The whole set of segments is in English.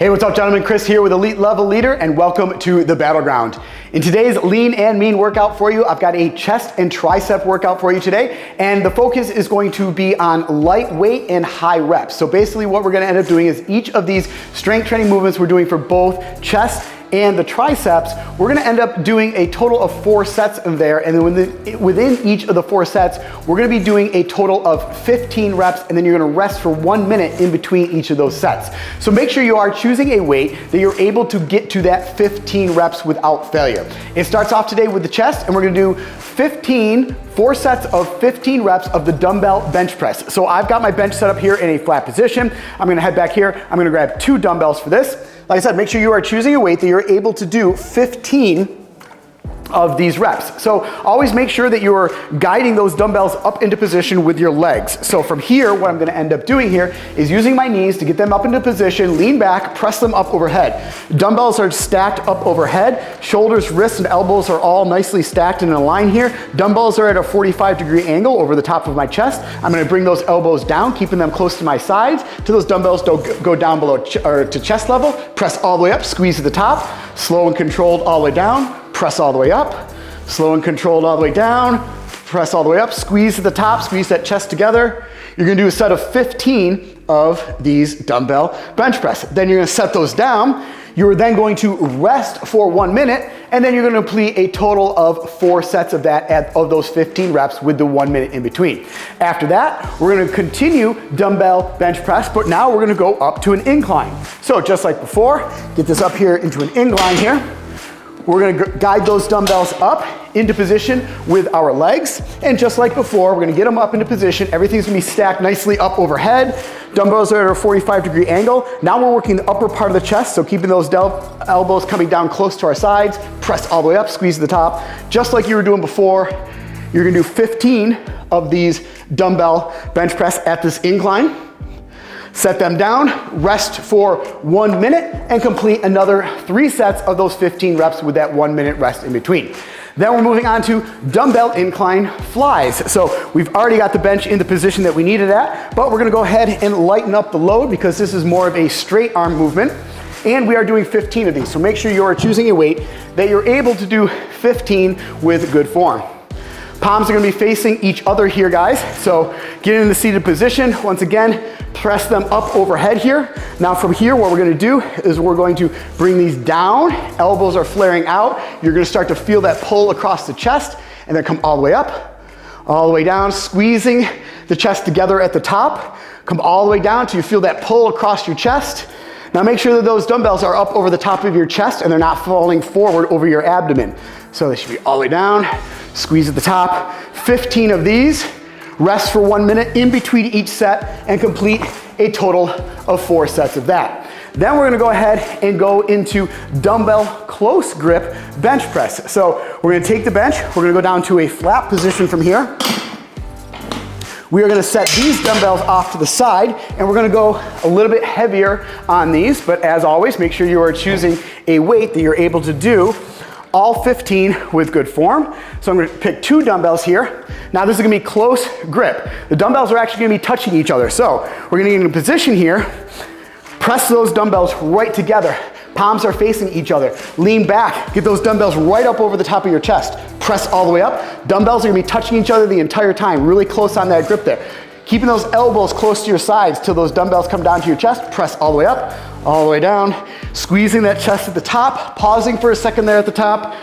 Hey, what's up, gentlemen? Chris here with Elite Level Leader, and welcome to the Battleground. In today's lean and mean workout for you, I've got a chest and tricep workout for you today, and the focus is going to be on lightweight and high reps. So basically what we're gonna end up doing is each of these strength training movements we're doing for both chest and the triceps, we're gonna end up doing a total of 4 sets in there, and then within each of the 4 sets, we're gonna be doing a total of 15 reps, and then you're gonna rest for 1 minute in between each of those sets. So make sure you are choosing a weight that you're able to get to that 15 reps without failure. It starts off today with the chest, and we're gonna do 4 sets of 15 reps of the dumbbell bench press. So I've got my bench set up here in a flat position. I'm gonna head back here. I'm gonna grab 2 dumbbells for this. Like I said, make sure you are choosing a weight that you're able to do 15 of these reps. So always make sure that you're guiding those dumbbells up into position with your legs. So from here, what I'm gonna end up doing here is using my knees to get them up into position, lean back, press them up overhead. Dumbbells are stacked up overhead. Shoulders, wrists, and elbows are all nicely stacked in a line here. Dumbbells are at a 45-degree angle over the top of my chest. I'm gonna bring those elbows down, keeping them close to my sides till those dumbbells don't go down below or to chest level. Press all the way up, squeeze to the top, slow and controlled all the way down. Press all the way up, slow and controlled all the way down, press all the way up, squeeze to the top, squeeze that chest together. You're gonna do a set of 15 of these dumbbell bench press. Then you're gonna set those down. You're then going to rest for 1 minute, and then you're gonna complete a total of 4 sets of that, of those 15 reps with the 1 minute in between. After that, we're gonna continue dumbbell bench press, but now we're gonna go up to an incline. So just like before, get this up here into an incline here. We're gonna guide those dumbbells up into position with our legs. And just like before, we're gonna get them up into position. Everything's gonna be stacked nicely up overhead. Dumbbells are at a 45-degree angle. Now we're working the upper part of the chest, so keeping those elbows coming down close to our sides. Press all the way up, squeeze to the top. Just like you were doing before, you're gonna do 15 of these dumbbell bench press at this incline. Set them down, rest for 1 minute, and complete another 3 sets of those 15 reps with that 1 minute rest in between. Then we're moving on to dumbbell incline flies. So we've already got the bench in the position that we need it at, but we're gonna go ahead and lighten up the load because this is more of a straight arm movement. And we are doing 15 of these. So make sure you are choosing a weight that you're able to do 15 with good form. Palms are gonna be facing each other here, guys. So get in the seated position. Once again, press them up overhead here. Now from here, what we're gonna do is we're going to bring these down. Elbows are flaring out. You're gonna start to feel that pull across the chest, and then come all the way up, all the way down, squeezing the chest together at the top. Come all the way down till you feel that pull across your chest. Now make sure that those dumbbells are up over the top of your chest and they're not falling forward over your abdomen. So they should be all the way down, squeeze at the top. 15 of these. Rest for 1 minute in between each set and complete a total of 4 sets of that. Then we're gonna go ahead and go into dumbbell close grip bench press. So we're gonna take the bench, we're gonna go down to a flat position from here. We are gonna set these dumbbells off to the side, and we're gonna go a little bit heavier on these, but as always, make sure you are choosing a weight that you're able to do all 15 with good form. So I'm gonna pick 2 dumbbells here. Now this is gonna be close grip. The dumbbells are actually gonna be touching each other. So we're gonna get in a position here, press those dumbbells right together. Palms are facing each other. Lean back, get those dumbbells right up over the top of your chest. Press all the way up. Dumbbells are gonna be touching each other the entire time, really close on that grip there. Keeping those elbows close to your sides till those dumbbells come down to your chest. Press all the way up, all the way down. Squeezing that chest at the top, pausing for a second there at the top,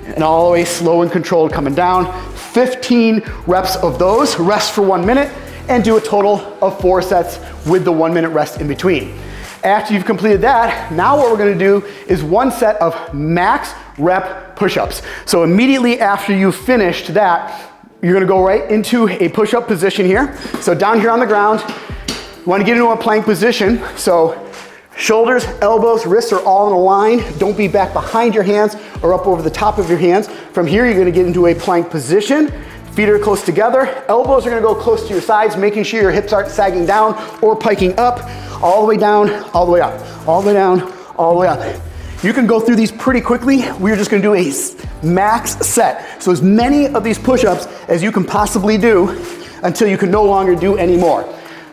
and all the way slow and controlled coming down. 15 reps of those. Rest for 1 minute and do a total of 4 sets with the 1 minute rest in between. After you've completed that, now what we're gonna do is 1 set of max rep push-ups. So immediately after you've finished that, you're gonna go right into a push-up position here. So down here on the ground, you wanna get into a plank position. So shoulders, elbows, wrists are all in a line. Don't be back behind your hands or up over the top of your hands. From here, you're gonna get into a plank position. Feet are close together. Elbows are gonna go close to your sides, making sure your hips aren't sagging down or piking up. All the way down, all the way up. All the way down, all the way up. You can go through these pretty quickly. We're just gonna do a max set. So as many of these push-ups as you can possibly do until you can no longer do any more.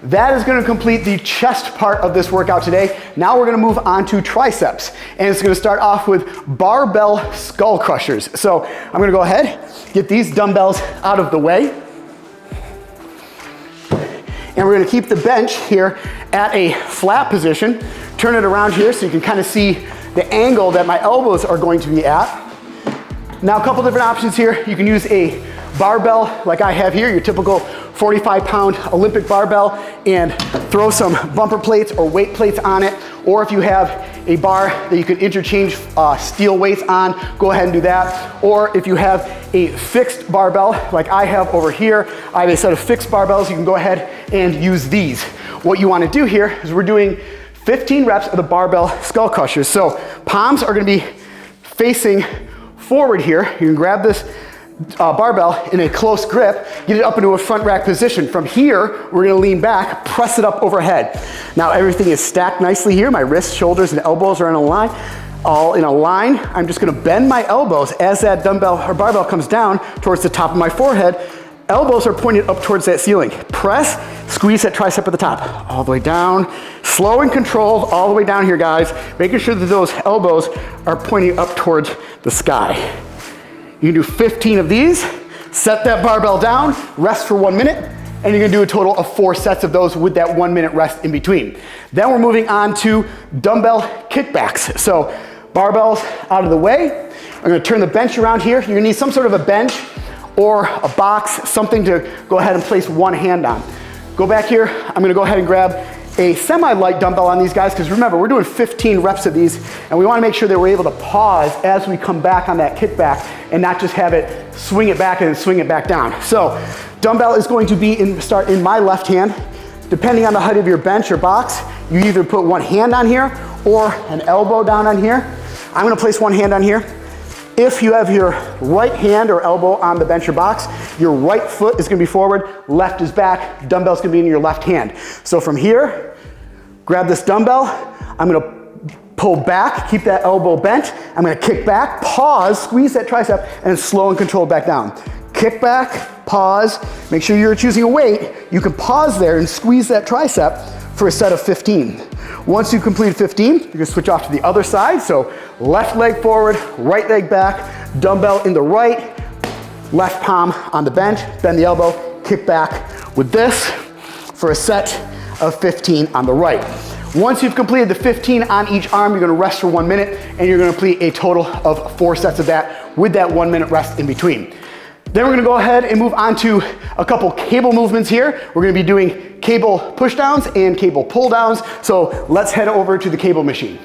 That is gonna complete the chest part of this workout today. Now we're gonna move on to triceps. And it's gonna start off with barbell skull crushers. So I'm gonna go ahead, get these dumbbells out of the way. And we're gonna keep the bench here at a flat position. Turn it around here so you can kind of see the angle that my elbows are going to be at. Now, a couple different options here. You can use a barbell like I have here, your typical 45-pound Olympic barbell, and throw some bumper plates or weight plates on it. Or if you have a bar that you can interchange steel weights on, go ahead and do that. Or if you have a fixed barbell like I have over here, I have a set of fixed barbells, you can go ahead and use these. What you want to do here is we're doing 15 reps of the barbell skull crushers. So palms are going to be facing forward here. You can grab this barbell in a close grip, get it up into a front rack position. From here, we're gonna lean back, press it up overhead. Now everything is stacked nicely here. My wrists, shoulders, and elbows are in a line, all in a line. I'm just gonna bend my elbows as that dumbbell or barbell comes down towards the top of my forehead. Elbows are pointed up towards that ceiling. Press, squeeze that tricep at the top, all the way down. Slow and controlled, all the way down here, guys. Making sure that those elbows are pointing up towards the sky. You can do 15 of these, set that barbell down, rest for 1 minute, and you're gonna do a total of 4 sets of those with that 1 minute rest in between. Then we're moving on to dumbbell kickbacks. So barbells out of the way. I'm gonna turn the bench around here. You're gonna need some sort of a bench or a box, something to go ahead and place one hand on. Go back here, I'm gonna go ahead and grab a semi-light dumbbell on these guys, because remember, we're doing 15 reps of these, and we wanna make sure that we're able to pause as we come back on that kickback and not just have it swing it back and then swing it back down. So dumbbell is going to start in my left hand. Depending on the height of your bench or box, you either put one hand on here or an elbow down on here. I'm gonna place one hand on here. If you have your right hand or elbow on the bench or box, your right foot is gonna be forward, left is back, dumbbell's gonna be in your left hand. So from here, grab this dumbbell, I'm gonna pull back, keep that elbow bent, I'm gonna kick back, pause, squeeze that tricep, and slow and controlled back down. Kick back, pause, make sure you're choosing a weight, you can pause there and squeeze that tricep for a set of 15. Once you complete 15, you're gonna switch off to the other side. So left leg forward, right leg back, dumbbell in the right, left palm on the bench, bend the elbow, kick back with this for a set of 15 on the right. Once you've completed the 15 on each arm, you're gonna rest for 1 minute, and you're gonna complete a total of 4 sets of that with that 1 minute rest in between. Then we're gonna go ahead and move on to a couple cable movements here. We're gonna be doing cable pushdowns and cable pull downs. So let's head over to the cable machine.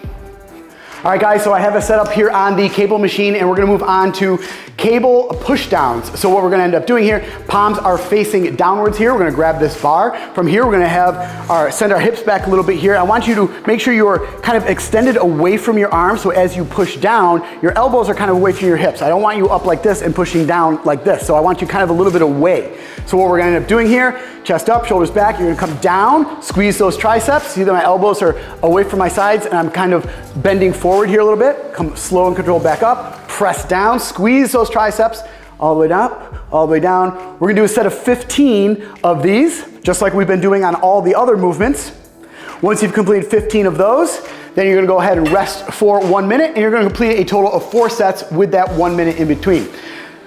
All right, guys, so I have it set up here on the cable machine, and we're gonna move on to cable pushdowns. So what we're gonna end up doing here, palms are facing downwards here. We're gonna grab this bar. From here, we're gonna send our hips back a little bit here. I want you to make sure you're kind of extended away from your arms, so as you push down, your elbows are kind of away from your hips. I don't want you up like this and pushing down like this. So I want you kind of a little bit away. So what we're gonna end up doing here, chest up, shoulders back, you're gonna come down, squeeze those triceps. See that my elbows are away from my sides, and I'm kind of bending forward here a little bit. Come slow and controlled back up, press down, squeeze those triceps all the way down, all the way down. We're gonna do a set of 15 of these, just like we've been doing on all the other movements. Once you've completed 15 of those, then you're gonna go ahead and rest for 1 minute, and you're gonna complete a total of 4 sets with that 1 minute in between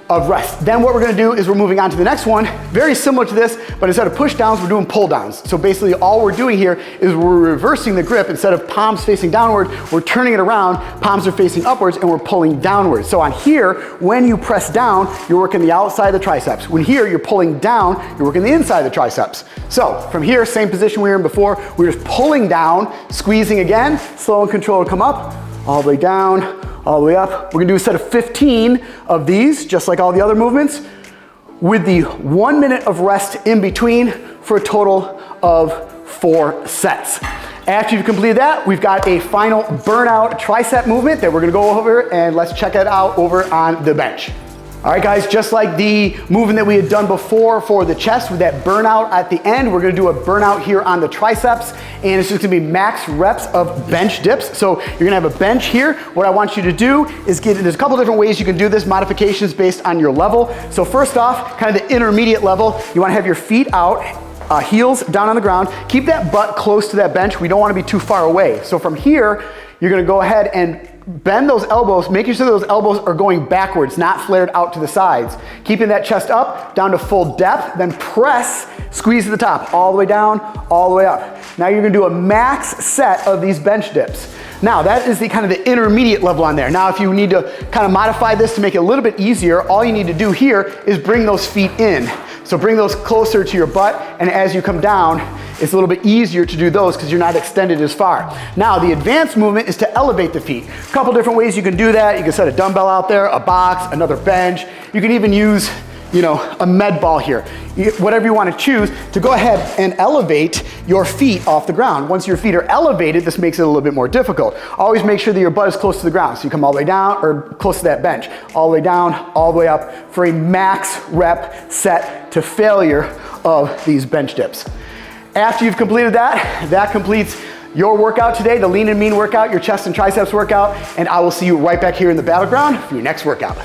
of rest. Then what we're gonna do is we're moving on to the next one, very similar to this, but instead of push downs, we're doing pull downs. So basically all we're doing here is we're reversing the grip. Instead of palms facing downward, we're turning it around, palms are facing upwards, and we're pulling downwards. So on here, when you press down, you're working the outside of the triceps. When here, you're pulling down, you're working the inside of the triceps. So from here, same position we were in before, we're just pulling down, squeezing again, slow and controlled, come up, all the way down, all the way up. We're gonna do a set of 15 of these, just like all the other movements, with the 1 minute of rest in between for a total of 4 sets. After you've completed that, we've got a final burnout tricep movement that we're gonna go over, and let's check it out over on the bench. All right, guys, just like the movement that we had done before for the chest with that burnout at the end, we're gonna do a burnout here on the triceps, and it's just gonna be max reps of bench dips. So you're gonna have a bench here. What I want you to do is there's a couple different ways you can do this, modifications based on your level. So first off, kind of the intermediate level, you wanna have your feet out heels down on the ground. Keep that butt close to that bench. We don't want to be too far away. So from here, you're going to go ahead and bend those elbows, making sure those elbows are going backwards, not flared out to the sides. Keeping that chest up, down to full depth, then press, squeeze to the top, all the way down, all the way up. Now you're gonna do a max set of these bench dips. Now that is the kind of the intermediate level on there. Now if you need to kind of modify this to make it a little bit easier, all you need to do here is bring those feet in. So bring those closer to your butt, and as you come down, it's a little bit easier to do those because you're not extended as far. Now the advanced movement is to elevate the feet. A couple different ways you can do that. You can set a dumbbell out there, a box, another bench. You can even use, a med ball here. Whatever you want to choose to go ahead and elevate your feet off the ground. Once your feet are elevated, this makes it a little bit more difficult. Always make sure that your butt is close to the ground. So you come all the way down or close to that bench, all the way down, all the way up for a max rep set to failure of these bench dips. After you've completed that, that completes your workout today, the lean and mean workout, your chest and triceps workout, and I will see you right back here in the battleground for your next workout.